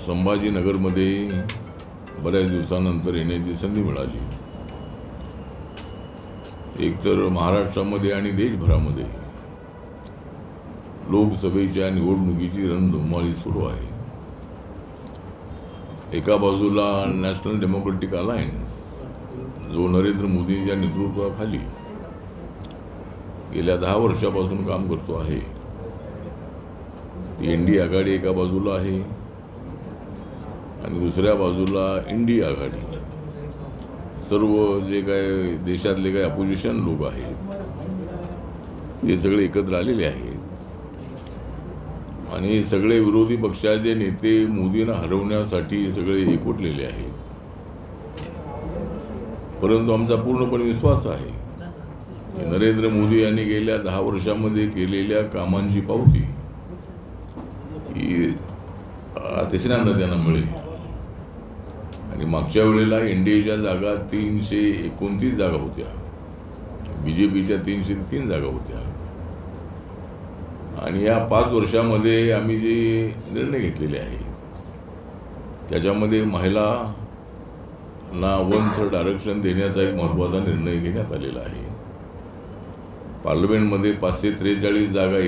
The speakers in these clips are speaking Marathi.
संभाजीनगरमध्ये बऱ्याच दिवसानंतर येण्याची संधी मिळाली. एकतर महाराष्ट्रामध्ये आणि देशभरामध्ये लोकसभेच्या निवडणुकीची रणधुमाळी सुरू आहे. एका बाजूला नॅशनल डेमोक्रेटिक अलायन्स, जो नरेंद्र मोदींच्या नेतृत्वाखाली गेल्या 10 वर्षापासून काम करतो आहे, ती एनडीए आघाडी एका बाजूला आहे आणि दुसऱ्या बाजूला इंडिया आघाडी. सर्व जे काय देशातले काही अपोजिशन लोक आहेत ते सगळे एकत्र आलेले आहेत आणि सगळे विरोधी पक्षाचे नेते मोदींना हरवण्यासाठी सगळे एकवटलेले आहेत. परंतु आमचा पूर्णपणे विश्वास आहे की नरेंद्र मोदी यांनी गेल्या 10 वर्षामध्ये केलेल्या कामांची पावती ही तिसऱ्यांदा त्यांना मिळेल. आणि मागच्या वेळेला एनडीएच्या जागा 329 जागा होत्या, बीजेपीच्या 303 जागा होत्या. आणि या 5 वर्षामध्ये आम्ही जे निर्णय घेतलेले आहेत त्याच्यामध्ये महिलांना 1/3 आरक्षण देण्याचा एक महत्त्वाचा निर्णय घेण्यात आलेला आहे. पार्लमेंटमध्ये 543 जागा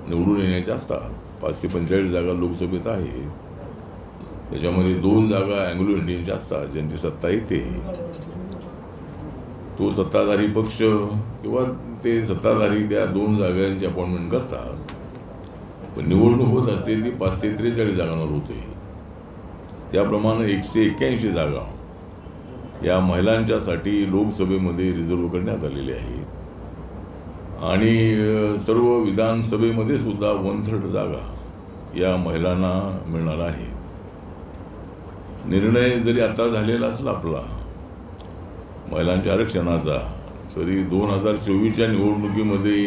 निवडून येण्याच्या असतात. 545 जागा लोकसभेत आहेत. त्याच्यामध्ये 2 जागा अँग्लो इंडियनच्या असतात, ज्यांची सत्ता येते. तो सत्ताधारी पक्ष किंवा ते सत्ताधारी त्या 2 जागांची अपॉइंटमेंट करतात. पण निवडणूक होत असते ती 543 जागांवर होते. त्याप्रमाणे 181 जागा या महिलांच्यासाठी लोकसभेमध्ये रिझर्व करण्यात आलेली आहे. आणि सर्व विधानसभेमध्ये सुद्धा 1/3 जागा या महिलांना मिळणार आहे. निर्णय जरी आता झालेला असला आपला महिलांच्या आरक्षणाचा, तरी 2024च्या निवडणुकीमध्ये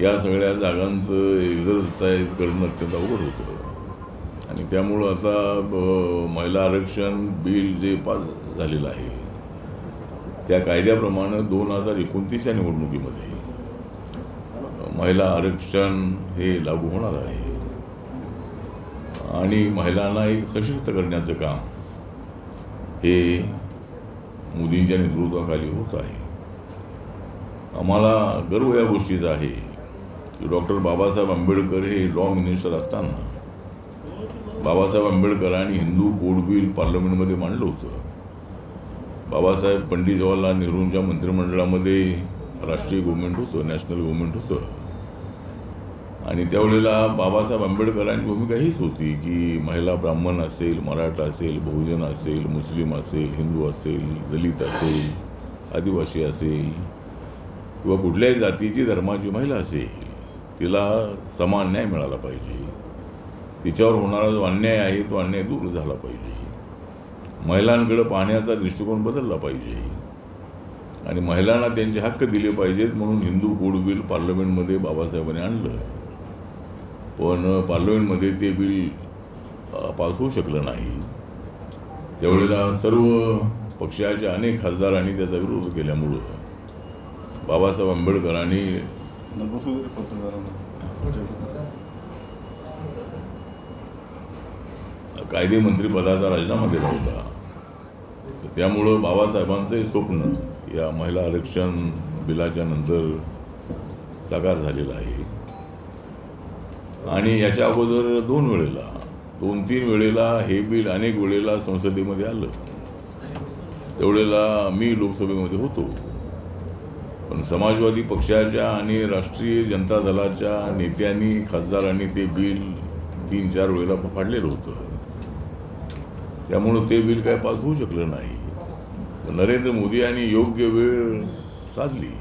या सगळ्या जागांचं एक्झरसाइज करणं अत्यंत अवघड होतं. आणि त्यामुळं आता महिला आरक्षण बिल जे पास झालेलं आहे त्या कायद्याप्रमाणे 2029च्या निवडणुकीमध्ये महिला आरक्षण हे लागू होणार आहे. आणि महिलांना एक सशक्त करण्याचं काम हे मोदींच्या नेतृत्वाखाली होत आहे. आम्हाला गर्व या गोष्टीचा आहे की डॉक्टर बाबासाहेब आंबेडकर हे लॉ मिनिस्टर असताना बाबासाहेब आंबेडकरांनी हिंदू कोड बिल पार्लमेंटमध्ये मांडलं होतं. बाबासाहेब पंडित जवाहरलाल नेहरूंच्या मंत्रिमंडळामध्ये राष्ट्रीय गव्हर्नमेंट होतं, नॅशनल गव्हर्नमेंट होतं. आणि त्यावेळेला बाबासाहेब आंबेडकरांची भूमिका हीच होती की महिला ब्राह्मण असेल, मराठा असेल, बहुजन असेल, मुस्लिम असेल, हिंदू असेल, दलित असेल, आदिवासी असेल किंवा कुठल्याही जातीची धर्माची महिला असेल, तिला समान न्याय मिळाला पाहिजे. तिच्यावर होणारा जो अन्याय आहे तो अन्याय दूर झाला पाहिजे. महिलांकडे पाहण्याचा दृष्टिकोन बदलला पाहिजे आणि महिलांना त्यांचे हक्क दिले पाहिजेत. म्हणून हिंदू कोड बिल पार्लमेंटमध्ये बाबासाहेबांनी आणलं. पण पार्लमेंटमध्ये ते बिल पास होऊ शकलं नाही. त्यावेळेला सर्व पक्षाच्या अनेक खासदारांनी त्याचा विरोध केल्यामुळं बाबासाहेब आंबेडकरांनी कायदे मंत्रिपदाचा राजीनामा दिला होता. त्यामुळं बाबासाहेबांचं स्वप्न या महिला आरक्षण बिलाच्या नंतर साकार झालेलं आहे. आणि याच्या अगोदर 2-3 वेळेला हे बिल अनेक वेळेला संसदेमध्ये आलं. त्यावेळेला मी लोकसभेमध्ये होतो. पण समाजवादी पक्षाच्या आणि राष्ट्रीय जनता दलाच्या नेत्यांनी, खासदारांनी ते बिल 3-4 वेळेला फाडलेलं होतं. त्यामुळं ते बिल काय पास होऊ शकलं नाही. नरेंद्र मोदी यांनी योग्य वेळ साधली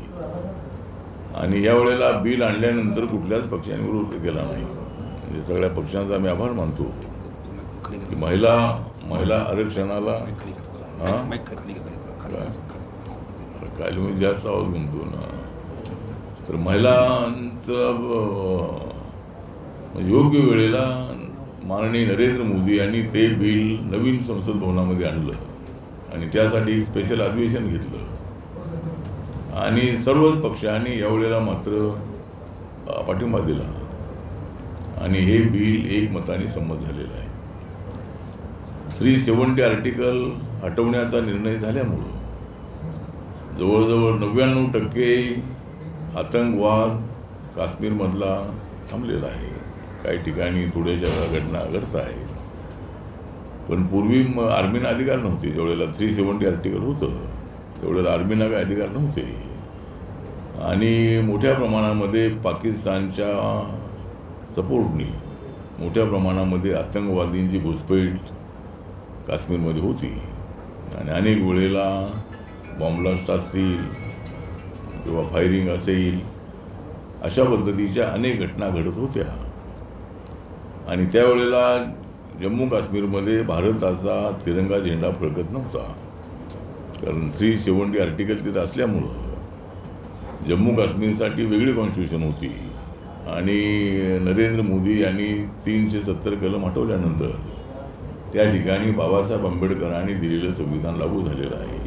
आणि यावेळेला बिल आणल्यानंतर कुठल्याच पक्षाने विरोध केला नाही. म्हणजे सगळ्या पक्षांचा आम्ही आभार मानतो की महिला आरक्षणाला काय मी जास्त आवाज म्हणतो ना, तर महिलांचं योग्य वेळेला माननीय नरेंद्र मोदी यांनी ते बिल नवीन संसद भवनामध्ये आणलं आणि त्यासाठी स्पेशल अधिवेशन घेतलं. आणि सर्वच पक्षांनी यावेळेला मात्र पाठिंबा दिला. आणि हे बिल एकमताने संमत झालेलं आहे. 370 आर्टिकल हटवण्याचा निर्णय झाल्यामुळं जवळजवळ 99% आतंकवाद काश्मीरमधला थांबलेला आहे. काही ठिकाणी थोड्याशा घटना घडत आहेत, पण पूर्वी आर्मीना अधिकार नव्हते. ज्यावेळेला 370 आर्टिकल होतं त्यावेळेला आर्मीना काही अधिकार नव्हते. आणि मोठ्या प्रमाणामध्ये पाकिस्तानच्या सपोर्टनी मोठ्या प्रमाणामध्ये आतंकवादींची घुसपेट काश्मीरमध्ये होती. आणि अनेक वेळेला बॉम्बलास्ट असतील किंवा फायरिंग असेल, अशा पद्धतीच्या अनेक घटना घडत होत्या. आणि त्यावेळेला जम्मू काश्मीरमध्ये भारताचा तिरंगा झेंडा फडकत नव्हता, कारण 370 आर्टिकल तिथं असल्यामुळं जम्मू काश्मीरसाठी वेगळी कॉन्स्टिट्यूशन होती. आणि नरेंद्र मोदी यांनी 370 कलम हटवल्यानंतर त्या ठिकाणी बाबासाहेब आंबेडकरांनी दिलेलं संविधान लागू झालेलं आहे.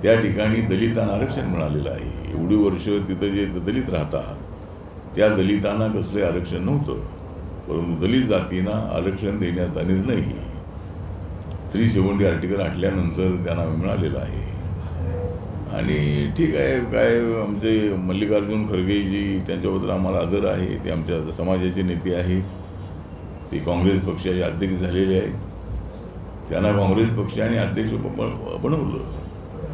त्या ठिकाणी दलितांना आरक्षण मिळालेलं आहे. एवढी वर्ष तिथं जे दलित राहतात त्या दलितांना कसले आरक्षण नव्हतं, परंतु दलित जातींना आरक्षण देण्याचा निर्णय 370 आर्टिकल हटल्यानंतर त्यांना मिळालेला आहे. आणि ठीक आहे, काय आमचे मल्लिकार्जुन खरगेजी, त्यांच्याबद्दल आम्हाला आदर आहे. ते आमच्या समाजाचे नेते आहेत. ते काँग्रेस पक्षाचे अध्यक्ष झालेले आहेत. त्यांना काँग्रेस पक्षाने अध्यक्ष बनवलं.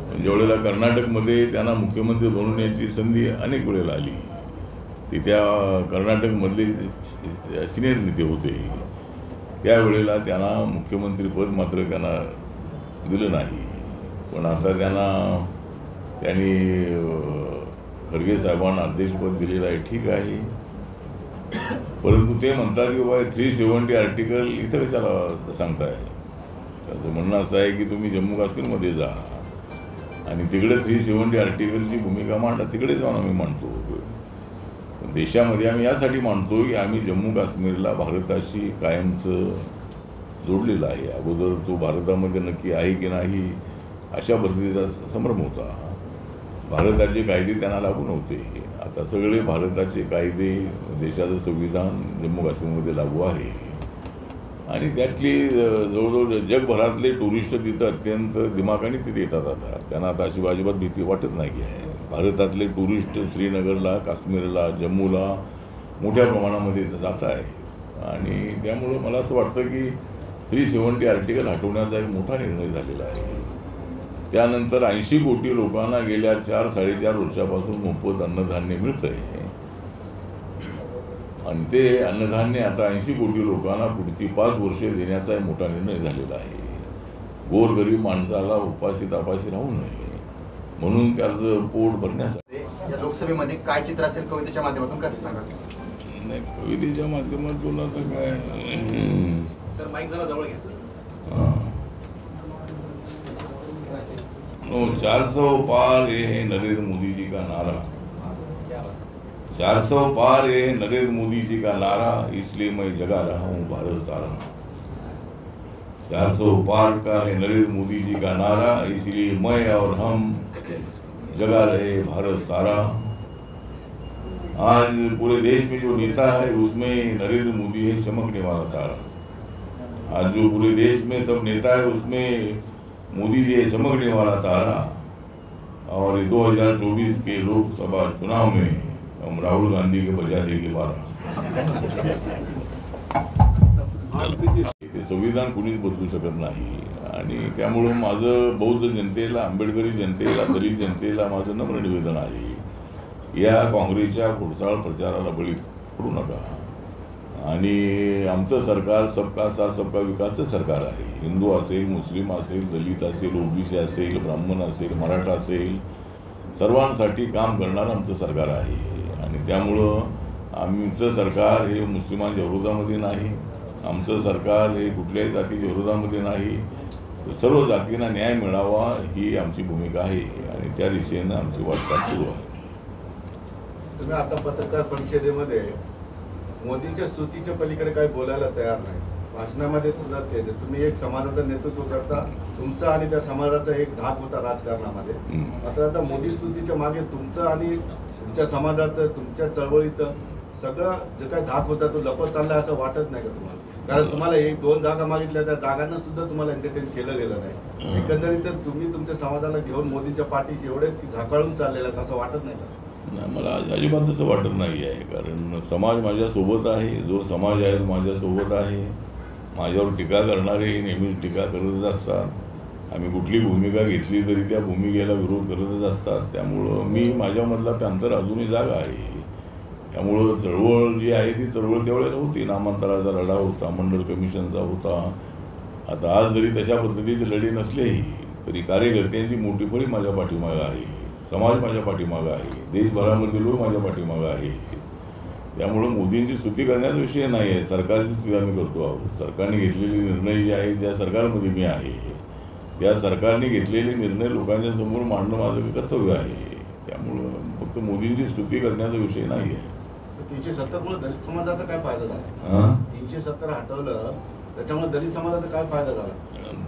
पण ज्यावेळेला कर्नाटकमध्ये त्यांना मुख्यमंत्री बनवण्याची संधी अनेक वेळेला आली. ते त्या कर्नाटकमधले सिनियर नेते होते. त्यावेळेला त्यांना मुख्यमंत्रीपद मात्र त्यांना दिलं नाही. पण आता त्यांनी खरगे साहेबांना अध्यक्षपद दिलेलं आहे, ठीक आहे. परंतु ते म्हणतात की बाबा 370 आर्टिकल इथं कशाला सांगताय. त्याचं म्हणणं असं आहे की तुम्ही जम्मू काश्मीरमध्ये जा आणि तिकडे 370 आर्टिकलची भूमिका मांडा. तिकडे जाऊन आम्ही मांडतो. देशामध्ये आम्ही यासाठी मांडतो की आम्ही जम्मू काश्मीरला भारताशी कायमचं जोडलेलं आहे. अगोदर तो भारतामध्ये नक्की आहे की नाही अशा पद्धतीचा संभ्रम होता. भारताचे कायदे त्यांना लागू नव्हते. आता सगळे भारताचे कायदे, देशाचं संविधान जम्मू काश्मीरमध्ये लागू आहे. आणि त्यातली जवळजवळ जगभरातले टुरिस्ट तिथं अत्यंत दिमाखाने तिथे येतात. आता त्यांना आता अशी अजिबात भीती वाटत नाही आहे. भारतातले टुरिस्ट श्रीनगरला, काश्मीरला, जम्मूला मोठ्या प्रमाणामध्ये जात आहे. आणि त्यामुळं मला असं वाटतं की 370 आर्टिकल हटवण्याचा एक मोठा निर्णय झालेला आहे. त्यानंतर 80 कोटी लोकांना गेल्या 4-4.5 वर्षापासून मोफत अन्नधान्य मिळतं आहे. आणि ते अन्नधान्य आता 80 कोटी लोकांना पुढची 5 वर्षे देण्याचा एक मोठा निर्णय झालेला आहे. गोरगरीब माणसाला उपाशी तापाशी राहू नये म्हणून त्याचं पोट भरण्यासाठी. या लोकसभेमध्ये काय चित्र असेल कवितेच्या माध्यमातून कसं सांगा? नाही, कवितेच्या माध्यमातून आता काय सर, माईक जरा जवळ घ्या. 400 पार ये है नरेंद्र मोदी जी का नारा. 400 पार ये है नरेंद्र मोदी जी का नारा, इसलिए मैं जगा रहा हूँ भारत सारा. 400 पार का है नरेंद्र मोदी जी का नारा, इसलिए मैं और हम जगा रहे भारत सारा. आज पूरे देश में जो नेता है उसमें नरेंद्र मोदी है चमकने वाला तारा. आज जो पूरे देश में सब नेता है उसमें मोदी जी है चमकने वाला तारा. और 2024 के लोकसभा चुनाव में हम राहुल गांधी के बजा देंगे 12. संविधान कुणीच बदलू शकत नाही. आणि त्यामुळं माझं बौद्ध जनतेला, आंबेडकरी जनतेला, दलित जनतेला माझं नम्र निवेदन आहे, या काँग्रेसच्या खोडसाळ प्रचाराला बळी पडू नका. आणि आमचं सरकार सबका साथ सबका विकासचं सरकार आहे. हिंदू असेल, मुस्लिम असेल, दलित असेल, ओबीसी असेल, ब्राह्मण असेल, मराठा असेल, सर्वांसाठी काम करणारं आमचं सरकार आहे. आणि त्यामुळं आमचं सरकार हे मुस्लिमांच्या विरोधामध्ये नाही, आमचं सरकार हे कुठल्याही जातीच्या विरोधामध्ये नाही. सर्व जातींना न्याय मिळावा ही आमची भूमिका आहे आणि त्या दिशेनं आमची वाटचाल सुरू आहे. तुम्ही आता पत्रकार परिषदेमध्ये मोदींच्या स्तुतीच्या पलीकडे काही बोलायला तयार नाही. भाषणामध्ये सुद्धा ते तुम्ही एक समाजाचं नेतृत्व करता, तुमचा आणि त्या समाजाचा एक धाक होता राजकारणामध्ये. मात्र आता मोदी स्तुतीच्या मागे तुमचं आणि तुमच्या समाजाचं, तुमच्या चळवळीचं सगळं जे काही धाक होता तो लपत चाललाय असं वाटत नाही का तुम्हाला? कारण तुम्हाला 1-2 जागा मागितल्या, त्या जागांना सुद्धा तुम्हाला एंटरटेन केलं गेलं नाही. एकंदरीत तुम्ही तुमच्या समाजाला घेऊन मोदींच्या पाठीशी एवढे झाकाळून चाललेला आहेत असं वाटत नाही का? नाही, मला अजिबात तसं वाटत नाही आहे. कारण समाज माझ्यासोबत आहे, जो समाज आहे माझ्यासोबत आहे. माझ्यावर टीका करणारे नेहमीच टीका करतच असतात. आम्ही कुठली भूमिका घेतली तरी त्या भूमिकेला विरोध करतच असतात. त्यामुळं मी माझ्यामधला प्रांतर अजूनही जागा आहे. त्यामुळं चळवळ जी आहे ती चळवळ त्यावेळेला होती. नामांतराचा लढा होता, मंडल कमिशनचा होता. आता आज जरी तशा पद्धतीचे लढे नसलेही तरी कार्यकर्त्यांची मोठी फळी माझ्या पाठीमागं आहे, समाज माझ्या पाठीमागं आहे, देशभरामध्ये लोक माझ्या पाठीमागं आहे. त्यामुळं मोदींची स्तुती करण्याचा विषय नाही आहे. सरकारची स्तुती आम्ही करतो आहोत. सरकारने घेतलेले निर्णय जे आहेत त्या सरकारमध्ये मी आहे. त्या सरकारने घेतलेले निर्णय लोकांच्या समोर मांडणं माझं कर्तव्य आहे. त्यामुळं फक्त मोदींची स्तुती करण्याचा विषय नाही आहे. 370 मुळे दलित समाजाचा काय फायदा झाला? 370 हटवलं त्याच्यामुळे दलित समाजाचा काय फायदा झाला?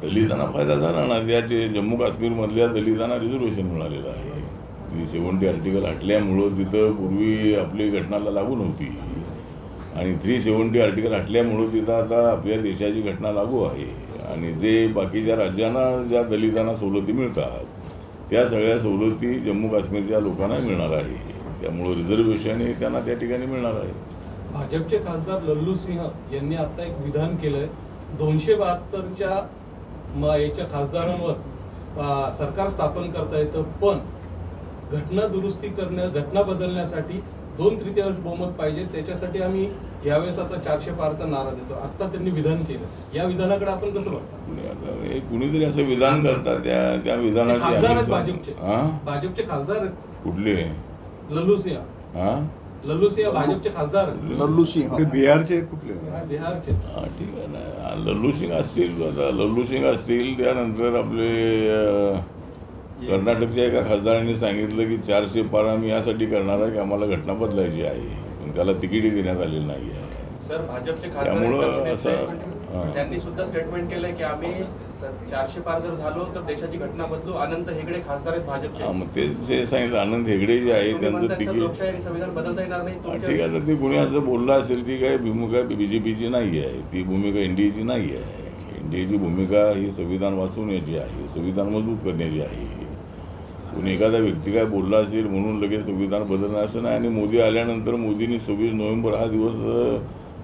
दलितांना फायदा झाला ना. त्या जम्मू काश्मीरमधल्या दलितांना रिझर्वेशन मिळालेलं आहे. 370 आर्टिकल हटल्यामुळं तिथं पूर्वी आपली घटनाला लागू नव्हती आणि 370 आर्टिकल हटल्यामुळं तिथं आता आपल्या देशाची घटना लागू आहे. आणि जे बाकीच्या राज्यांना ज्या दलितांना सवलती मिळतात त्या सगळ्या सवलती जम्मू काश्मीरच्या लोकांना मिळणार आहे. त्यामुळं रिझर्वेशन हे त्यांना त्या ठिकाणी मिळणार आहे. भाजपचे खासदार लल्लू सिंह यांनी आता एक विधान केलंय, 272च्या याच्या खासदारांवर सरकार स्थापन करता येतं, पण घटना दुरुस्ती घटना बदलण्यासाठी 2/3 बहुमत पाहिजे. त्याच्यासाठी आम्ही यावेळेस आता 400 पारचा नारा देतो. आता त्यांनी विधान केलं. या विधानाकडे आपण कसं बघतो? हे कुणीतरी असं विधान करतात, त्या विधानाचे खासदार आहेत भाजपचे खासदार आहेत. कुठले? लल्लू सिंह. लल्लू सिंह भाजपचे खासदार. लल्लू सिंह बिहारचे कुठले? बिहारचे. ठीक आहे ना. लल्लू सिंग असतील, आता लल्लू सिंग असतील. त्यानंतर आपले कर्नाटकच्या एका खासदारांनी सांगितलं की 400 पार आम्ही यासाठी करणार आहे की आम्हाला घटना बदलायची आहे, पण त्याला तिकीटही देण्यात आलेलं नाही आहे. सर, भाजपचे त्यामुळं खासदार असं त्यांनी सुद्धा स्टेटमेंट केलंय की आम्ही 400 पार जर झालो तर देशाची घटना बदलू. अनंत हेगडे खासदार आहेत भाजपचे. मग ते सांगितलं. आनंद हेगडे जे आहे त्यांचं तिकीट. लोकशाही संविधान बदलता येणार नाही. ठीक आहे, तर ते कोणी असं बोललं असेल ती काय भूमिका BJPची नाही आहे, ती भूमिका NDAची नाही आहे. NDAची भूमिका ही संविधान वाचवण्याची आहे, संविधान मजबूत करण्याची आहे. कोणी एखादा व्यक्ती काय बोलला असेल म्हणून लगेच संविधान बदलणार असं नाही. आणि मोदी आल्यानंतर मोदींनी 26 नोव्हेंबर हा दिवस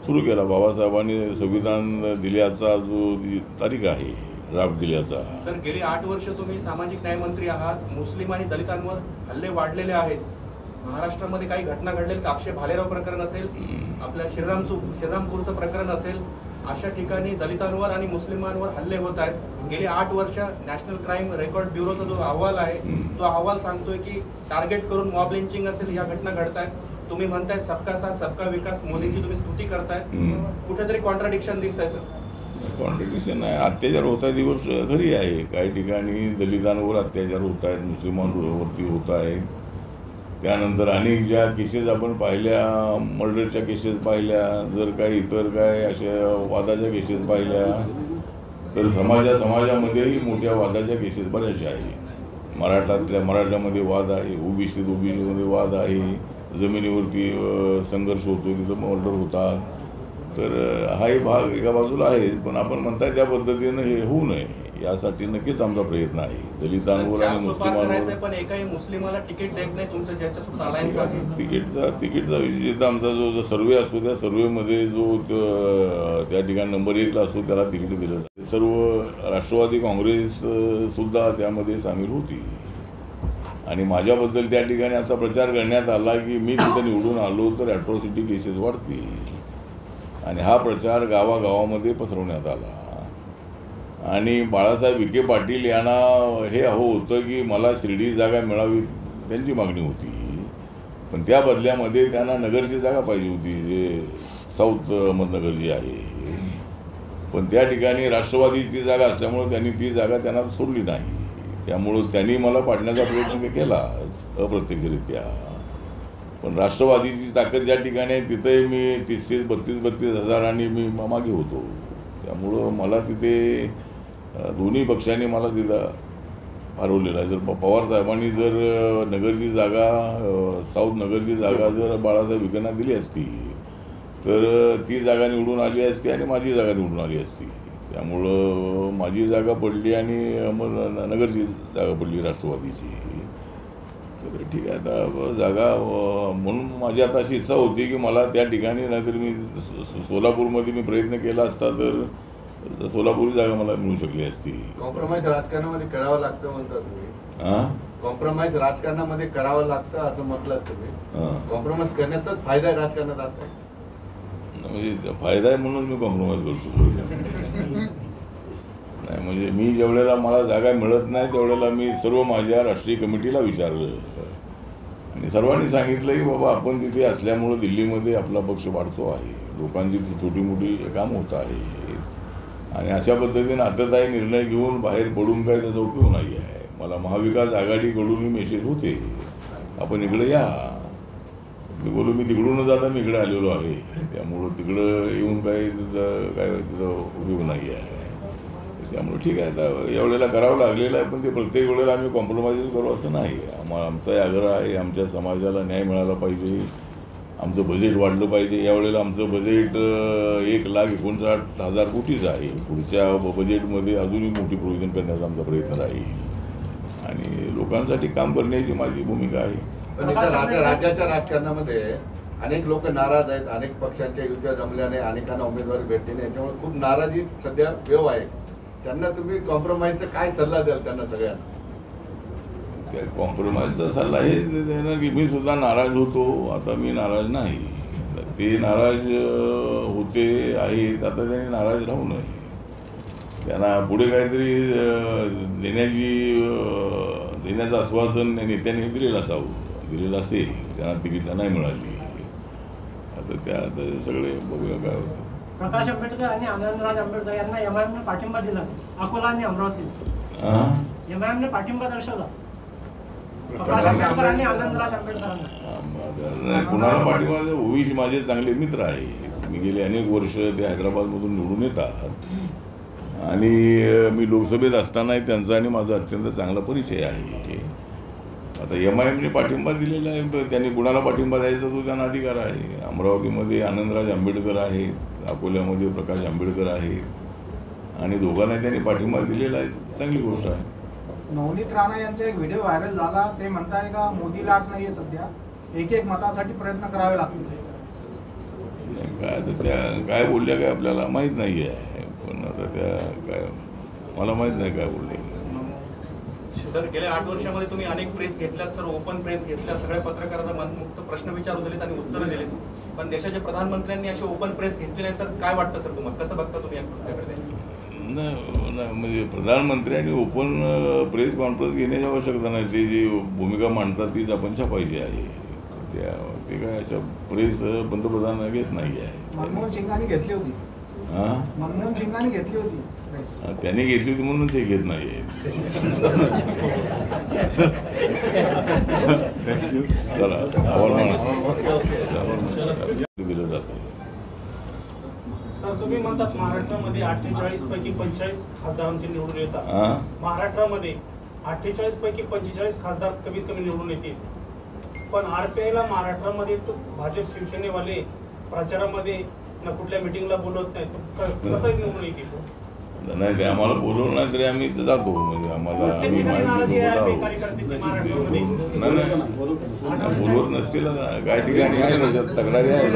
सुरू केला. बाबासाहेबांनी संविधान दिल्याचा जो तारीख आहे, ड्राफ्ट दिल्याचा. सर, गेली 8 वर्ष तुम्ही सामाजिक न्याय मंत्री आहात. मुस्लिम आणि दलितांवर हल्ले वाढलेले आहेत. महाराष्ट्रामध्ये काही घटना घडलेल्या, काक्षे भालेराव प्रकरण असेल, आपल्या श्रीरामपूरचं प्रकरण असेल, अशा ठिकाणी दलितांवर आणि मुस्लिमांवर हल्ले होत आहेत. गेली 8 वर्ष नॅशनल क्राईम रेकॉर्ड ब्युरोचा जो अहवाल आहे तो अहवाल सांगतोय की टार्गेट करून मॉब लिंचिंग असेल या घटना घडतायत. तुम्ही म्हणताय सबका साथ सबका विकास, मोदींची तुम्ही स्तुती करताय. कुठेतरी कॉन्ट्राडिक्शन दिसतंय सर. कॉन्ट्रडिक्शन आहे. अत्याचार होत आहे ती गोष्ट खरी आहे. काही ठिकाणी दलितांवर अत्याचार होत आहेत, मुस्लिमांवरती होत आहेत. त्यानंतर अनेक ज्या केसेस आपण पाहिल्या, मर्डरच्या केसेस पाहिल्या, जर काही इतर काय अशा वादाच्या केसेस पाहिल्या तर समाजामध्येही मोठ्या वादाच्या केसेस बऱ्याचशा आहे. मराठ्यामध्ये वाद आहे, ओबीसीमध्ये वाद आहे, जमिनीवरती संघर्ष होतो, तिथं मर्डर होतात. तर हाही भाग एका बाजूला आहे. पण आपण म्हणताय त्या पद्धतीनं हे होऊ नये यासाठी नक्कीच आमचा प्रयत्न आहे. दलितांवर आणि मुस्लिमांवर. पण एकाही मुस्लिमाला तिकीट देत नाही तुमचं ज्याच्यासोबत अलायन्स आहे. तिकीटचा विषय आमचा जो सर्वे असतो त्या सर्वेमध्ये जो त्या ठिकाणी नंबर 1ला असतो त्याला तिकीट दिलं जातं. सर्व राष्ट्रवादी काँग्रेस सुद्धा त्यामध्ये सामील होती. आणि माझ्याबद्दल त्या ठिकाणी असा प्रचार करण्यात आला की मी तिथं निवडून आलो तर ॲट्रॉसिटी केसेस वाढतील. आणि हा प्रचार गावागावामध्ये पसरवण्यात आला. आणि बाळासाहेब विखे पाटील यांना हे होतं की मला शिर्डी जागा मिळावी, त्यांची मागणी होती. पण त्या बदल्यामध्ये त्यांना नगरची जागा पाहिजे होती, जे साऊथ अहमदनगर जी आहे. पण त्या ठिकाणी राष्ट्रवादीची जागा असल्यामुळं त्यांनी ती जागा त्यांना सोडली नाही. त्यामुळं त्यांनी मला पाडण्याचा प्रयत्न केला अप्रत्यक्षरित्या. पण राष्ट्रवादीची ताकद ज्या ठिकाणी आहे तिथे मी 32 हजारांनी मी मागे होतो. त्यामुळं मला तिथे दोन्ही पक्षांनी मला तिथं हरवलेला आहे. जर पवार साहेबांनी जर नगरची जागा साऊथ नगरची जागा जर बाळासाहेब विखेंना दिली असती तर ती जागा निवडून आली असती आणि माझी जागा निवडून आली असती. त्यामुळं माझी जागा पडली आणि नगरची जागा पडली राष्ट्रवादीची. तर ठीक आहे, आता जागा म्हणून माझी आता अशी इच्छा होती की मला त्या ठिकाणी, नाहीतर मी सोलापूरमध्ये मी प्रयत्न केला असता तर सोलापूरची जागा मला मिळू शकली असती. कॉम्प्रोमाइज राजकारणामध्ये करावं लागतं म्हणतात तुम्ही. हां, कॉम्प्रोमाइज राजकारणामध्ये करावं लागतं असं म्हटलं तुम्ही. हां, कॉम्प्रोमाइज करण्यातच फायदा आहे राजकारणात आज काय? म्हणजे फायदा आहे म्हणून मी कॉम्प्रोमाइज करतो. नाही म्हणजे मी ज्यावेळेला मला जागा मिळत नाही त्यावेळेला मी सर्व माझ्या राष्ट्रीय कमिटीला विचारलं आणि सर्वांनी सांगितलं की बाबा आपण तिथे असल्यामुळं दिल्लीमध्ये आपला पक्ष वाढतो आहे, लोकांची छोटी मोठी काम होत आहे आणि अशा पद्धतीने आताताई निर्णय घेऊन बाहेर पडून काय त्याचा उपयोग नाही आहे. मला महाविकास आघाडीकडूनही मेसेज होते आपण इकडे या. मी बोलू मी तिकडूनच आता मी इकडे आलेलो आहे, त्यामुळं तिकडं येऊन काय तिथं उपयोग नाही आहे. त्यामुळे ठीक आहे, आता यावेळेला करावं लागलेलं आहे, पण ते प्रत्येक वेळेला आम्ही कॉम्प्रोमाइज करू असं नाही. आमचाही आग्रह आहे आमच्या समाजाला न्याय मिळाला पाहिजे, आमचं बजेट वाढलं पाहिजे. यावेळेला आमचं बजेट 1,59,000 कोटीचं आहे. पुढच्या बजेटमध्ये अजूनही मोठी प्रोव्हिजन करण्याचा आमचा प्रयत्न राहील आणि लोकांसाठी काम करण्याची माझी भूमिका आहे. पण इथं राज्याच्या राजकारणामध्ये अनेक लोक नाराज आहेत. अनेक पक्षांच्या युत्या जमल्याने अनेकांना उमेदवारी भेटली नाही, त्यामुळे खूप नाराजी सध्या वेव आहे. त्यांना तुम्ही कॉम्प्रोमाइजचा काय सल्ला द्याल त्यांना सगळ्यांना? त्या कॉम्प्रोमाइजचा सल्ला हे देणार की मी सुद्धा नाराज होतो, आता मी नाराज नाही. ते नाराज होते आहेत, आता त्यांनी नाराज राहू नये. त्यांना पुढे काहीतरी देण्याचं आश्वासन नेत्यांनी दिलेलं असावं, दिलेलं असेल. त्यांना तिकीटला नाही मिळाली, आता त्या सगळे बघूया काय होतं. प्रकाश आंबेडकर आणि आनंदराज आंबेडकर यांना एमआयएमने पाठिंबा दिला, अकोला आणि अमरावती एमआयएमने पाठिंबा दर्शवला प्रकाश आंबेडकर आणि आनंदराज आंबेडकरांना. कुणाला पाठिंबा? ओवीशी माझे चांगले मित्र आहेत, मी गेले अनेक वर्ष ते हैदराबादमधून निवडून येतात आणि मी लोकसभेत असतानाही त्यांचा आणि माझा अत्यंत चांगला परिचय आहे. आता एमआयएमने पाठिंबा दिलेला आहे, त्यांनी कुणाला पाठिंबा द्यायचा तो त्यांना अधिकार आहे. अमरावतीमध्ये आनंदराज आंबेडकर आहेत, अकोल्यामध्ये प्रकाश आंबेडकर आहेत आणि दोघांना त्यांनी पाठिंबा दिलेला आहे, चांगली गोष्ट आहे. नवनीत राणा यांचा एक व्हिडिओ व्हायरल झाला, ते म्हणताय का मोदी लाट नाहीये सध्या, एक मतासाठी प्रयत्न करावे लागतील. काय तर त्या काय बोलल्या काय आपल्याला माहीत नाही आहे, पण आता त्या काय मला माहीत नाही काय बोलले. सर गेल्या 8 वर्षामध्ये तुम्ही अनेक प्रेस घेतल्यात सर, ओपन प्रेस घेतल्या, सगळ्या पत्रकारांना मनमुक्त प्रश्न विचारू दिलेत आणि उत्तरं दिलेत, पण देशाच्या प्रधानमंत्र्यांनी अशी ओपन प्रेस घेतली नाही. सर काय वाटतं सर तुम्हाला, कसं बघता तुम्ही या कृत्याकडे? नाही म्हणजे प्रधानमंत्र्यांनी ओपन प्रेस कॉन्फरन्स घेण्याची आवश्यकता नाही. ते जी भूमिका मांडतात तीच आपण छापायची आहे. ते काय अशा प्रेस पंतप्रधान घेत नाही आहे. मनमोहन सिंगांनी घेतली होती. मनमोहन सिंगांनी घेतली होती, त्यांनी घेतली होती म्हणून ते घेत नाही. चला दिलं जातं. सर तुम्ही म्हणतात महाराष्ट्रामध्ये 48 पैकी 45 खासदारांचे निवडून येतात. महाराष्ट्रामध्ये 48 पैकी 45 खासदार कमीत कमी निवडून येतील, पण आरपीआयला महाराष्ट्रामध्ये भाजप शिवसेनेवाले प्रचारामध्ये ना कुठल्या मिटिंगला बोलवत नाही, कसं निवडून येतील? नाही ते आम्हाला बोलवलं नाही तरी आम्ही जातो. म्हणजे आम्हाला बोलवत नसतील, काही ठिकाणी आहे ना तक्रारी आहे.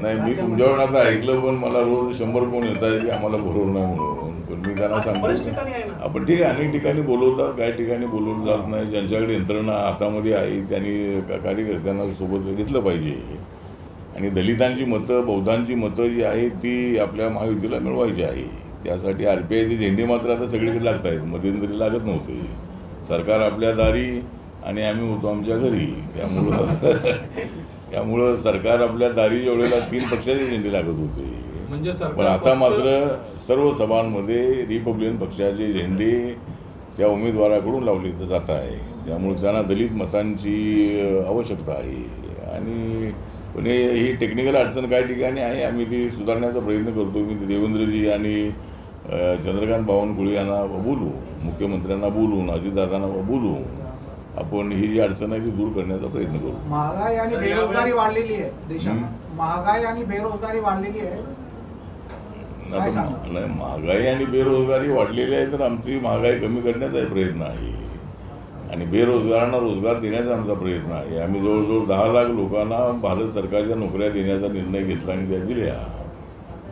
नाही मी तुमच्याकडून आता ऐकलं, पण मला रोज 100 फोन येत आहे की आम्हाला बोलवलं नाही म्हणून. पण मी त्यांना सांगतो आपण ठीक आहे, अनेक ठिकाणी बोलवतात, काही ठिकाणी बोलवलं जात नाही. ज्यांच्याकडे यंत्रणा हातामध्ये आहे त्यांनी कार्यकर्त्यांना सोबत घेतलं पाहिजे आणि दलितांची मतं, बौद्धांची मतं जी आहेत ती आपल्या महायुतीला मिळवायची आहे. त्यासाठी आरपीआयची झेंडी मात्र आता सगळीकडे लागत आहेत, मध्यंतरी लागत नव्हते. सरकार आपल्या दारी आणि आम्ही होतो आमच्या घरी. त्यामुळं सरकार आपल्या दारी वेळेला 3 पक्षाची झेंडी लागत होते, पण आता मात्र सर्व सभांमध्ये रिपब्लिकन पक्षाचे झेंडे त्या उमेदवाराकडून लावले जात आहे. त्यामुळे त्यांना दलित मतांची आवश्यकता आहे आणि पण ही टेक्निकल अडचण काही ठिकाणी आहे, आम्ही ती सुधारण्याचा प्रयत्न करतो. मी देवेंद्रजी आणि चंद्रकांत बावनकुळे यांना बोलू, मुख्यमंत्र्यांना बोलून, अजितदादांना बोलू, आपण ही जी अडचण आहे ती दूर करण्याचा प्रयत्न करू. महागाई आणि बेरोजगारी वाढलेली आहे देशात, महागाई आणि बेरोजगारी वाढलेली आहे. आता नाही, महागाई आणि बेरोजगारी वाढलेली आहे तर आमची महागाई कमी करण्याचा प्रयत्न आहे आणि बेरोजगारांना रोजगार देण्याचा आमचा प्रयत्न आहे. आम्ही जवळजवळ 10 लाख लोकांना भारत सरकारच्या नोकऱ्या देण्याचा निर्णय घेतला आणि त्या दिल्या.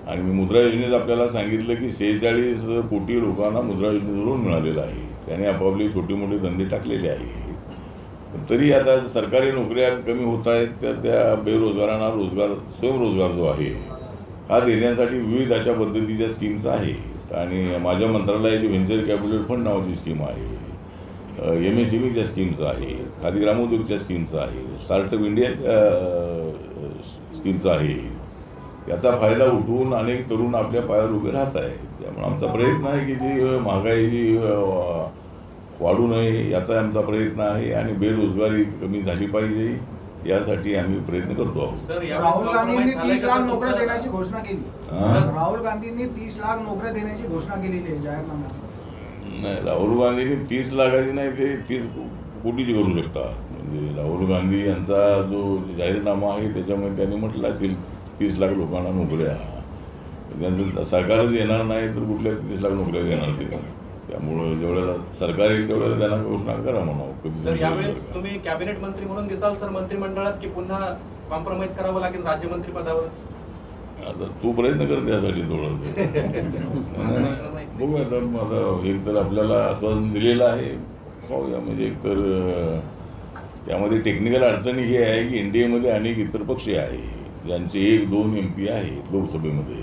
आणि मी मुद्रा योजनेत आपल्याला सांगितलं की 46 कोटी लोकांना मुद्रा योजनेचं लोन मिळालेलं आहे. त्याने आपापले छोटे मोठे धंदे टाकलेले आहे. पण तरी आता सरकारी नोकऱ्या कमी होत आहेत, तर त्या बेरोजगारांना रोजगार, स्वयंरोजगार जो आहे हा देण्यासाठी विविध अशा पद्धतीच्या स्कीम्स आहेत. आणि माझ्या मंत्रालयाची व्हेंचर कॅपिटल फंड नावाची स्कीम आहे, MSMEच्या स्कीम्स आहेत, खादी ग्रामोद्योगच्या स्कीम्स आहेत, स्टार्टअप इंडिया स्कीम्स आहेत. याचा फायदा उठवून अनेक तरुण आपल्या पायावर उभे राहत आहेत. त्यामुळे आमचा प्रयत्न आहे की जी महागाई वाढू नये याचा आमचा प्रयत्न आहे आणि बेरोजगारी कमी झाली पाहिजे यासाठी आम्ही प्रयत्न करतो आहोत. राहुल गांधींनी 30 लाख नोकऱ्या देण्याची घोषणा केली. राहुल गांधींनी 30 लाख नोकऱ्या देण्याची घोषणा केलेली आहे जाहीरनाम्यात. नाही, राहुल गांधींनी 30 लाखाची नाही, ते 30 कोटीची करू शकतात. म्हणजे राहुल गांधी यांचा जो जाहीरनामा आहे त्याच्यामध्ये त्यांनी म्हटलं असेल 30 लाख लोकांना नोकऱ्या. त्यांचं सरकारच येणार नाही तर कुठल्या 30 लाख नोकऱ्या देणार ते. त्यामुळं जेवढ्याला सरकार येईल तेवढ्याला त्यांना घोषणा करा म्हणावं. सर, यावेळेस तुम्ही कॅबिनेट मंत्री म्हणून दिसाल सर मंत्रिमंडळात, की पुन्हा कॉम्प्रोमाइज करावं लागेल राज्यमंत्री पदावरच? आता तू प्रयत्न कर त्यासाठी थोडं. बघू आता माझा एक तर आपल्याला आश्वासन दिलेलं आहे, पाहूया. म्हणजे एकतर त्यामध्ये टेक्निकल अडचणी ही आहे की NDAमध्ये अनेक इतर पक्ष आहे ज्यांचे 1-2 MP आहेत लोकसभेमध्ये,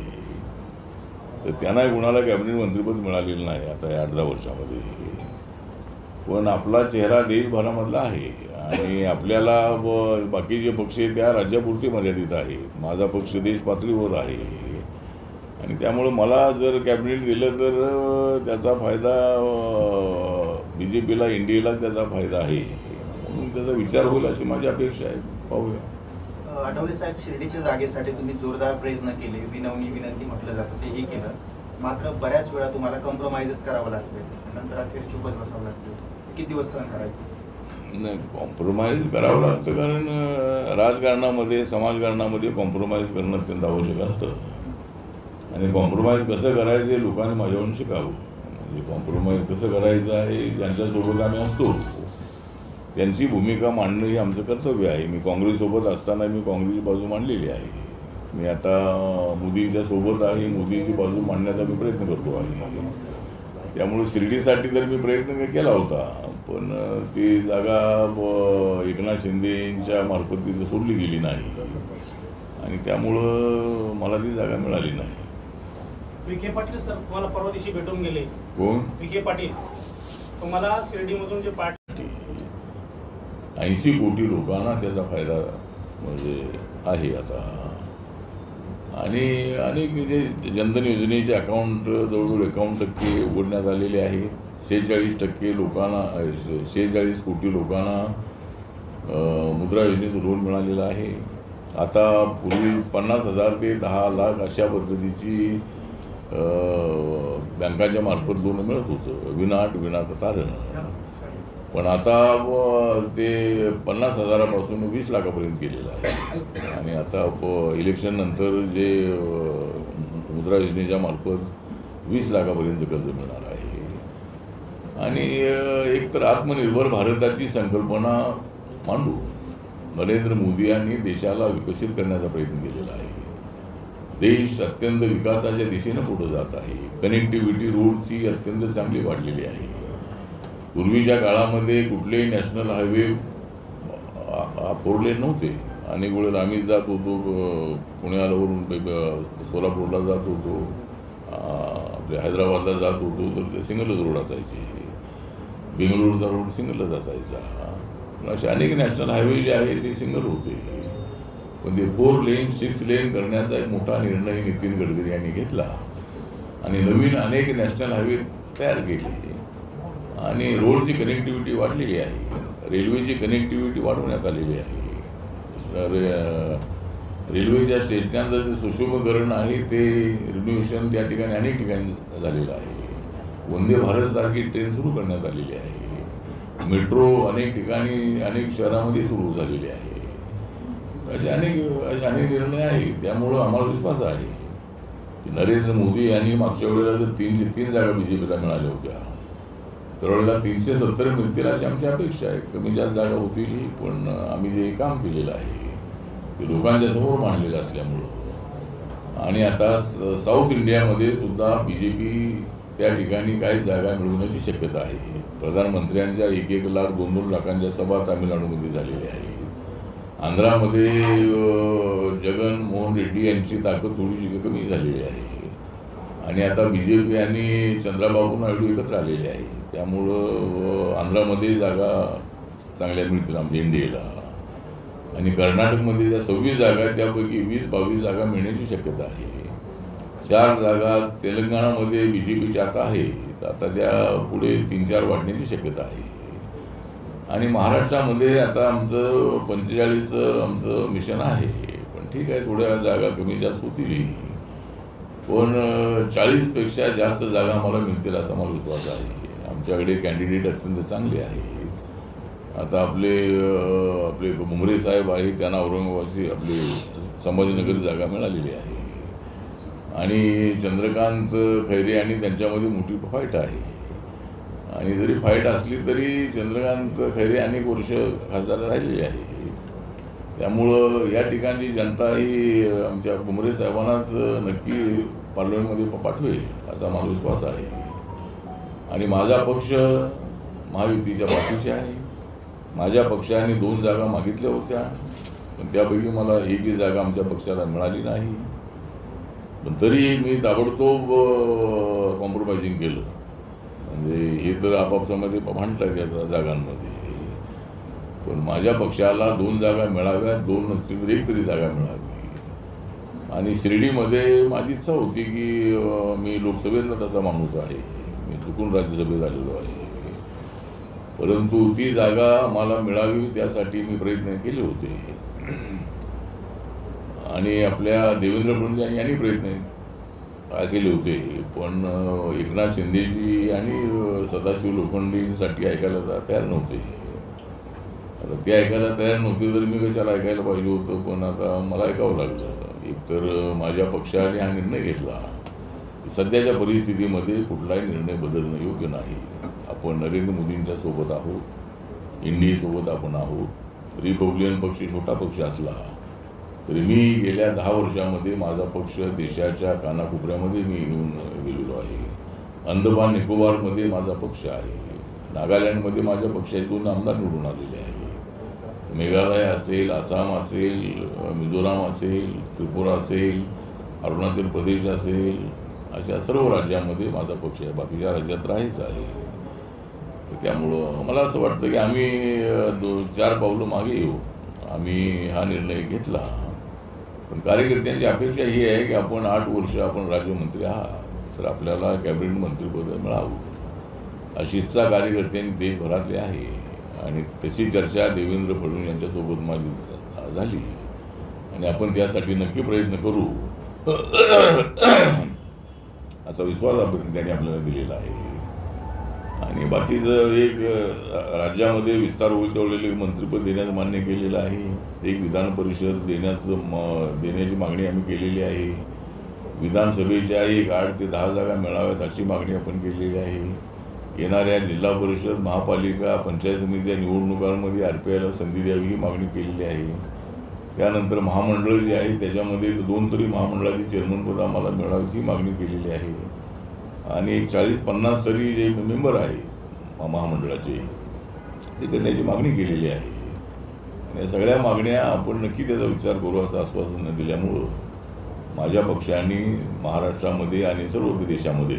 तर त्यांना कुणाला कॅबिनेट मंत्रिपद मिळालेलं नाही आता या 8-10 वर्षामध्ये. पण आपला चेहरा देशभरामधला आहे आणि आपल्याला बाकीचे पक्ष त्या राज्यापुरते मर्यादित आहेत. माझा पक्ष देश पातळीवर आहे आणि त्यामुळं मला जर कॅबिनेट दिलं तर त्याचा फायदा BJPला, NDAला त्याचा फायदा आहे. म्हणून त्याचा विचार होईल अशी माझी अपेक्षा आहे. पाहूया. आठवले साहेब, शिर्डीच्या जागेसाठी तुम्ही जोरदार प्रयत्न केले, विनंती म्हटलं जातं तेही केलं, मात्र बऱ्याच वेळा तुम्हाला कॉम्प्रोमाइजच करावं लागतं, नंतर अखेर चुपच बसावं लागतं. किती दिवस सहन करायचं? नाही, कॉम्प्रोमाइज करावं लागतं कारण राजकारणामध्ये, समाजकारणामध्ये कॉम्प्रोमाइज करणं अत्यंत आवश्यक असतं. आणि कॉम्प्रोमाइज कसं करायचं हे लोकांनी माझ्यावरून शिकावं. म्हणजे कॉम्प्रोमाइज कसं करायचं आहे, ज्यांच्यासोबत आम्ही असतो त्यांची भूमिका मांडणं हे आमचं कर्तव्य आहे. मी काँग्रेससोबत असताना मी काँग्रेसची बाजू मांडलेली आहे. मी आता मोदींच्या सोबत आहे, मोदींची बाजू मांडण्याचा मी प्रयत्न करतो आहे. त्यामुळे शिर्डीसाठी तर मी प्रयत्न केला होता, पण ती जागा एकनाथ शिंदेंच्या मार्फत तिथं सोडली गेली नाही आणि त्यामुळं मला ती जागा मिळाली नाही. विखे पाटील सर तुम्हाला परवा दिवशी भेटून गेले. कोण? विखे पाटील. तुम्हाला शिर्डीमधून जे 80 कोटी लोकांना त्याचा फायदा म्हणजे आहे आता. आणि अनेक जे जनधन योजनेचे अकाउंट जवळजवळ 51% उघडण्यात आलेले आहे. 46% लोकांना, 46 कोटी लोकांना मुद्रा योजनेचं लोन मिळालेलं आहे. आता पूर्वी 50,000 ते 10 लाख अशा पद्धतीची बँकांच्या मार्फत लोन मिळत होतं, विनात तारण. पण आता ते 50,000पासून 20 लाखापर्यंत गेलेलं आहे. आणि आता इलेक्शन नंतर जे मुद्रा योजनेच्या मार्फत 20 लाखापर्यंत कर्ज मिळणार आहे. आणि एक तर आत्मनिर्भर भारताची संकल्पना मांडू नरेंद्र मोदी यांनी देशाला विकसित करण्याचा प्रयत्न केलेला आहे. देश अत्यंत विकासाच्या दिशेनं पुढे जात आहे. कनेक्टिव्हिटी रोडची अत्यंत चांगली वाढलेली आहे. पूर्वीच्या काळामध्ये कुठलेही नॅशनल हायवे 4 लेन नव्हते. अनेक वेळेला आम्ही जात होतो, पुण्यावरून सोलापूरला जात होतो, आपल्या हैदराबादला जात होतो तर ते सिंगलच रोड असायचे. बेंगळुरूचा रोड सिंगलच असायचा. असे अनेक नॅशनल हायवे जे आहेत ते सिंगल होते. पण ते 4 लेन 6 लेन करण्याचा एक मोठा निर्णय नितीन गडकरी यांनी घेतला आणि नवीन अनेक नॅशनल हायवे तयार केले आणि रोडची कनेक्टिव्हिटी वाढलेली आहे. रेल्वेची कनेक्टिव्हिटी वाढवण्यात आलेली आहे. रेल्वेच्या स्टेशनांचं जे सुशोभीकरण आहे ते रिनोव्हेशन त्या ठिकाणी अनेक ठिकाणी झालेलं आहे. वंदे भारतसारखी ट्रेन सुरू करण्यात आलेली आहे. मेट्रो अनेक ठिकाणी अनेक शहरामध्ये सुरू झालेली आहे. असे अनेक निर्णय आहेत. त्यामुळं आम्हाला विश्वास आहे की नरेंद्र मोदी यांनी मागच्या वेळेला जर 303 जागा BJPला मिळाल्या होत्या, त्यावेळेला 370 मिळतील अशी आमची अपेक्षा आहे. कमी जास्त जागा होतील, पण आम्ही जे काम केलेलं आहे ते लोकांच्या समोर मांडलेलं असल्यामुळं आणि आता साऊथ इंडियामध्ये सुद्धा BJP त्या ठिकाणी काही जागा मिळवण्याची शक्यता आहे. प्रधानमंत्र्यांच्या 1-1 लाख 2-2 लाखांच्या सभा तामिळनाडूमध्ये झालेल्या आहेत. आंध्रामध्ये जगन मोहन रेड्डी यांची ताकद थोडीशी कमी झालेली आहे आणि आता BJP आणि चंद्राबाबू नायडू एकत्र आलेले आहे. त्यामुळं आंध्रामध्ये जागा चांगल्या मिळतील आमच्या इंडियाला आणि कर्नाटकमध्ये ज्या 26 जागा आहेत त्यापैकी 20-22 जागा मिळण्याची शक्यता आहे. 4 जागा तेलंगणामध्ये BJPच्या आता आहेत. आता त्या पुढे 3-4 वाढण्याची शक्यता आहे आणि महाराष्ट्रामध्ये आता आमचं 45चं आमचं मिशन आहे. पण ठीक आहे, थोड्या जागा कमी जास्त होतील, पण 40पेक्षा जास्त जागा आम्हाला मिळतील असा मला विश्वास आहे. आमच्याकडे कॅन्डिडेट अत्यंत चांगले आहेत. आता आपले भुमरे साहेब आहेत, त्यांना औरंगाबादची आपली संभाजीनगर जागा मिळालेली आहे आणि चंद्रकांत खैरे आणि त्यांच्यामध्ये मोठी फाईट आहे आणि जरी फाईट असली तरी चंद्रकांत खैरे अनेक वर्ष खासदार राहिलेले आहे. त्यामुळं या ठिकाणची जनता ही आमच्या भुमरे साहेबांनाच नक्की पार्लमेंटमध्ये पाठवेल असा मला विश्वास आहे आणि माझा पक्ष महायुतीच्या पाठीशी आहे. माझ्या पक्षाने 2 जागा मागितल्या होत्या, पण त्यापैकी मला एकही जागा आमच्या पक्षाला मिळाली नाही. पण तरी मी ताबडतोब कॉम्प्रोमाइजिंग केलं. म्हणजे हे तर आपापसामध्ये भांडतात या जागांमध्ये, पण माझ्या पक्षाला 2 जागा मिळाव्यात, 2 नसतील तर 1 तरी जागा मिळावी. आणि शिर्डीमध्ये माझी इच्छा होती की मी लोकसभेतला तसा माणूस आहे, मी चुकून राज्यसभेत आलेलो आहे, परंतु ती जागा मला मिळावी त्यासाठी मी प्रयत्न केले होते आणि आपल्या देवेंद्र फडणवीस यांनी प्रयत्न केले होते. पण एकनाथ शिंदेजी आणि सदाशिव लोखंडेंसाठी ऐकायला तयार नव्हते. आता ते ऐकायला तयार नव्हते तर मी कशाला ऐकायला पाहिजे होतं, पण आता मला ऐकावं लागलं. एकतर माझ्या पक्षाने हा निर्णय घेतला. सध्याच्या परिस्थितीमध्ये कुठलाही निर्णय बदलणं योग्य नाही. आपण नरेंद्र मोदींच्या सोबत आहोत, इंडियासोबत आपण आहोत. रिपब्लिकन पक्ष छोटा पक्ष असला तरी मी गेल्या 10 वर्षामध्ये माझा पक्ष देशाच्या कानाकोपऱ्यामध्ये मी घेऊन गेलेलो आहे. अंदमान निकोबारमध्ये माझा पक्ष आहे. नागालँडमध्ये माझ्या पक्षाचे 2 आमदार निवडून आलेले आहे. मेघालय असेल, आसाम असेल, मिझोराम असेल, त्रिपुरा असेल, अरुणाचल प्रदेश असेल, अशा सर्व राज्यांमध्ये माझा पक्ष आहे. बाकीच्या राज्यात राहायचं आहे. त्यामुळं मला असं वाटतं की आम्ही 4 पावलं मागे येऊ. आम्ही हा निर्णय घेतला, पण कार्यकर्त्यांची अपेक्षा ही आहे की आपण 8 वर्ष आपण राज्यमंत्री आहात तर आपल्याला कॅबिनेट मंत्रिपद मिळावं अशी इच्छा कार्यकर्त्यांनी देशभरातली आहे आणि तशी चर्चा देवेंद्र फडणवीस यांच्यासोबत माझी झाली आणि आपण त्यासाठी नक्की प्रयत्न करू असा विश्वास आपण त्यांनी आपल्याला दिलेला आहे. आणि बाकीचं एक राज्यामध्ये विस्तार होईल तेवढे मंत्रिपद देण्याचं मान्य केलेलं आहे. एक विधान परिषद देण्याची मागणी आम्ही केलेली आहे. विधानसभेच्या 8 ते 10 जागा मिळाव्यात अशी मागणी आपण केलेली आहे. येणाऱ्या जिल्हा परिषद, महापालिका, पंचायत समिती निवडणुकांमध्ये RPIला संधी द्यावी ही मागणी केलेली आहे. त्यानंतर महामंडळ जे आहे त्याच्यामध्ये 2 तरी महामंडळाची चेअरमनपद आम्हाला मिळावी ही मागणी केलेली आहे आणि 40-50 तरी जे मेंबर आहेत महामंडळाचे ते करण्याची मागणी केलेली आहे. या सगळ्या मागण्या आपण नक्की त्याचा विचार करू असं आश्वासन दिल्यामुळं माझ्या पक्षाने महाराष्ट्रामध्ये आणि सर्व देशामध्ये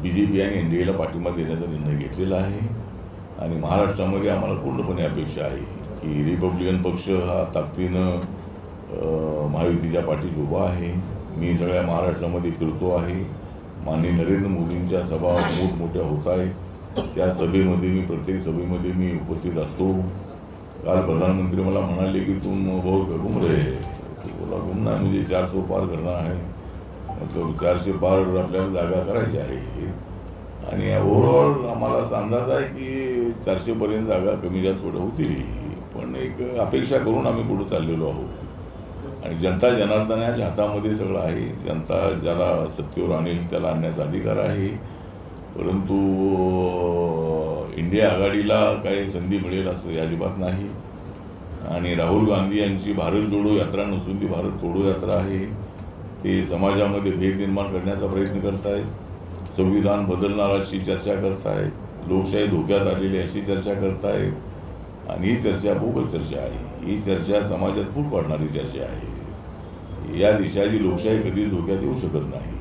BJP आणि NDAला पाठिंबा देण्याचा निर्णय घेतलेला आहे आणि महाराष्ट्रामध्ये आम्हाला पूर्णपणे अपेक्षा आहे की रिपब्लिकन पक्ष हा ताकदीनं महायुतीच्या पाठीशी उभा आहे. मी सगळ्या महाराष्ट्रामध्ये फिरतो आहे. माननीय नरेंद्र मोदींच्या सभा मोठमोठ्या होत आहेत. त्या सभेमध्ये प्रत्येक सभेमध्ये मी उपस्थित असतो. काल प्रधानमंत्री मला म्हणाले की तुम बहुत घूम रहे है. तो बोला घुमना है, मुझे 400 पार करना है. मतलब 400 पार आपल्याला जागा करायची आहे. आणि ओव्हरऑल आम्हाला असा अंदाज आहे की 400पर्यंत जागा कमी जास्त थोड्या होतील. पण एक अपेक्षा करून आम्ही पुढे चाललेलो आहोत. आणि जनता जनार्दनाच्या हातामध्ये सगळं आहे. जनता ज्याला सत्तेवर आणेल त्याला आणण्याचा अधिकार आहे. परंतु इंडिया आघाडीला काही संधी मिळेल असं अजिबात नाही. आणि राहुल गांधी यांची भारत जोडो यात्रा नसून ती भारत तोडो यात्रा आहे. ते समाजामध्ये भेद निर्माण करण्याचा प्रयत्न करतायत. संविधान बदलणार अशी चर्चा करतायत. लोकशाही धोक्यात आलेली अशी चर्चा करतायत. आणि ही चर्चा बोगस चर्चा आहे. ही चर्चा समाजात फूट पाडणारी चर्चा आहे. या देशाची लोकशाही कधीच धोक्यात येऊ शकत नाही.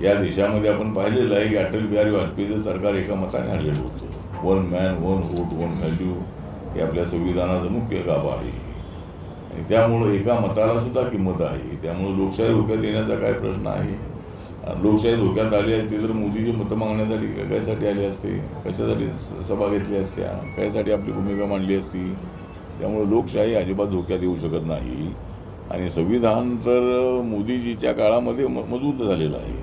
या देशामध्ये आपण पाहिलेलं आहे की अटल बिहारी वाजपेयीचं सरकार एका मताने आणलेलं होतं. 1 मॅन 1 वोट 1 व्हॅल्यू हे आपल्या संविधानाचं मुख्य गाभा आहे. आणि त्यामुळं एका मताला सुद्धा किंमत आहे. त्यामुळं लोकशाही धोक्यात येण्याचा काय प्रश्न आहे. लोकशाही धोक्यात आली असते तर मोदीची मतं मागण्यासाठी कायसाठी आले असते, कशासाठी सभा घेतल्या असत्या, कायसाठी आपली भूमिका मांडली असती. त्यामुळे लोकशाही अजिबात धोक्यात येऊ शकत नाही. आणि संविधान तर मोदीजीच्या काळामध्ये मजबूत झालेलं आहे.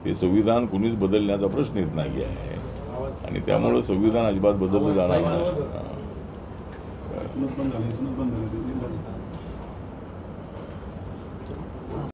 ते संविधान कुणीच बदलण्याचा प्रश्न येत नाही आहे. आणि त्यामुळं संविधान अजिबात बदललं जाणार नाही.